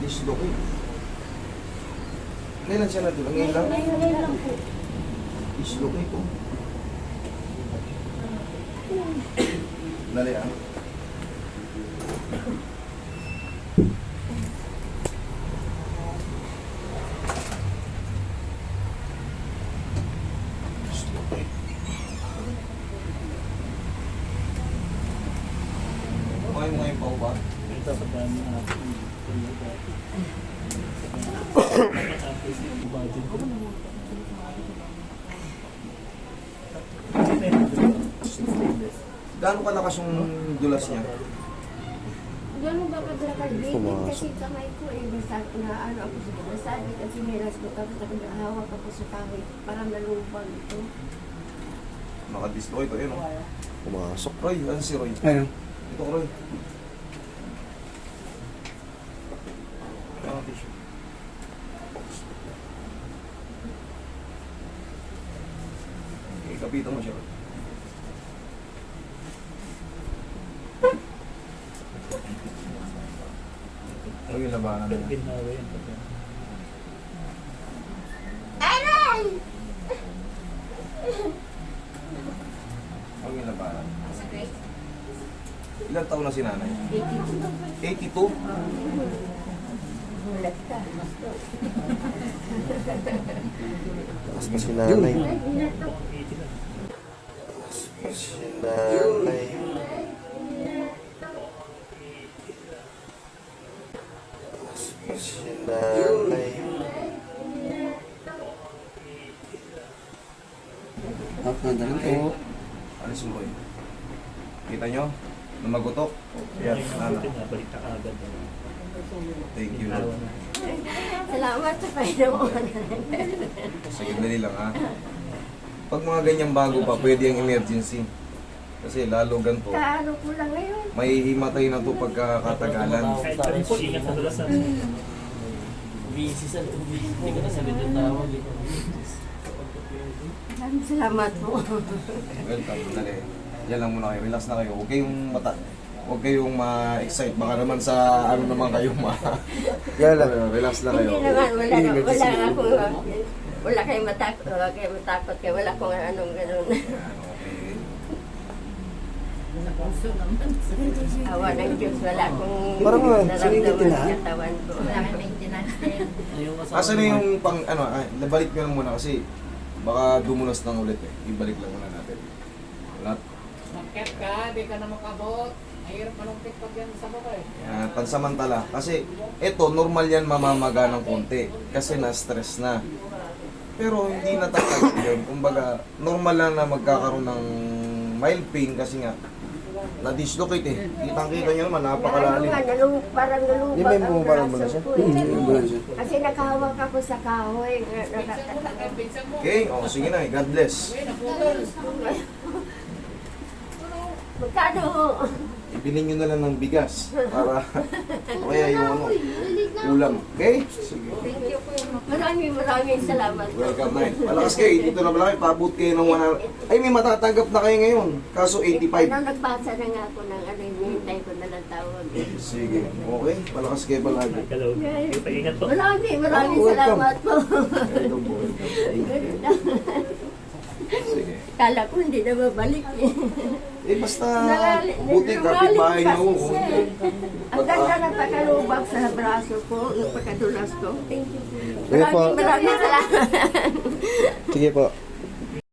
dislocate. Kailan siya nadulas? Ngayon lang? Ngayon lang po. Dislocate po. Dali ah. Dislocate. Okay mo ngayon pa ba? Ito sa dami na Gaano kalakas yung dulas niya? Gano'n ba kadrakal baby? Kasi kamay ko eh, basta na ano ako sa basabi kasi niras ko tapos ako nahawak ako sa kamay. Parang nalubang ito. Nakadislocate ito, yun o. Pumasok. Roy, ano si Roy? Ayun. Ito ko Roy. Tissue. Okay, kapito mo siya. Huwag yung labanan na. ginawa yan. Huwag yung labanan. Ilang taon na si nanay? 82? Mulat ka. Taas pa si nanay. Taas pa si nanay. Taas pa si nanay. Okay. Alis mo Roy. Kita nyo? Namagutok? Yes, nana. Nabalik na agad. Thank you Lord. Salamat sa Panginoon. Sige, dali lang ha. Pag mga ganyang bago pa, pwede ang emergency. Kasi lalo ganito, Kaano ko lang ngayon. may himatay na to pagkakatagalan. Kahit pa rin po, ingat na dulas na. Busy sa busy. Hindi ko na sabihin yung tawag. Maraming salamat po. Welcome, dali. Yan lang muna kayo, relax na kayo. Huwag kayong ma-excite. Baka naman sa ano naman kayo Yan lang. relax na kayo. Hindi naman, wala akong, wala kayong matakot, wala kayong matakot, kaya wala akong anong gano'n. Yan, okay. Awa ng Diyos, wala akong Parang nga, naramdaman sinigitin na. sa katawan ko. Wala akong maintenance din. Asan na yung pang, nabalik nyo lang muna kasi baka dumulas ng ulit eh. Ibalik lang muna natin. Wala. Maket ka, di ka na makabot. Mahirap malumpit pag yan sa baba eh. Yan, pansamantala. Kasi ito, normal yan mamamaga ng konti. Kasi na-stress na. Pero hindi natatag yun. Kumbaga, normal lang na magkakaroon ng mild pain kasi nga, na-dislocate eh. Kitang-kita nyo naman, napakalalim. Parang nalubag Di ba yung ang bumabara mo na braso siya? ko eh. Kasi nakahawak ako sa kahoy. Pinsan mo, Okay, o sige na, God bless. uy, naputol. Magkano? Ibilin nyo na lang ng bigas para o kaya yung ano, ulam. Okay? Sige. Thank you po. Maraming salamat po. Welcome na. Malakas kayo, dito na pala kayo, paabot kayo ng 100. Ay, may matatanggap na kayo ngayon. Kaso 85. Nagbasa na nga ako ng ano, hinihintay ko na lang tawag. Sige, okay. Malakas kayo palagi. Hello. Kayo pa ingat po. Maraming Oh, welcome. salamat po. Welcome po. Ganun lang. Sige. Kala ko hindi na babalik eh. Eh, basta buti kapitbahay nyo. Ang ganda ng pagkalubag sa braso ko, yung pagkadulas ko. Thank you. Sige po. Maraming salamat. Sige po.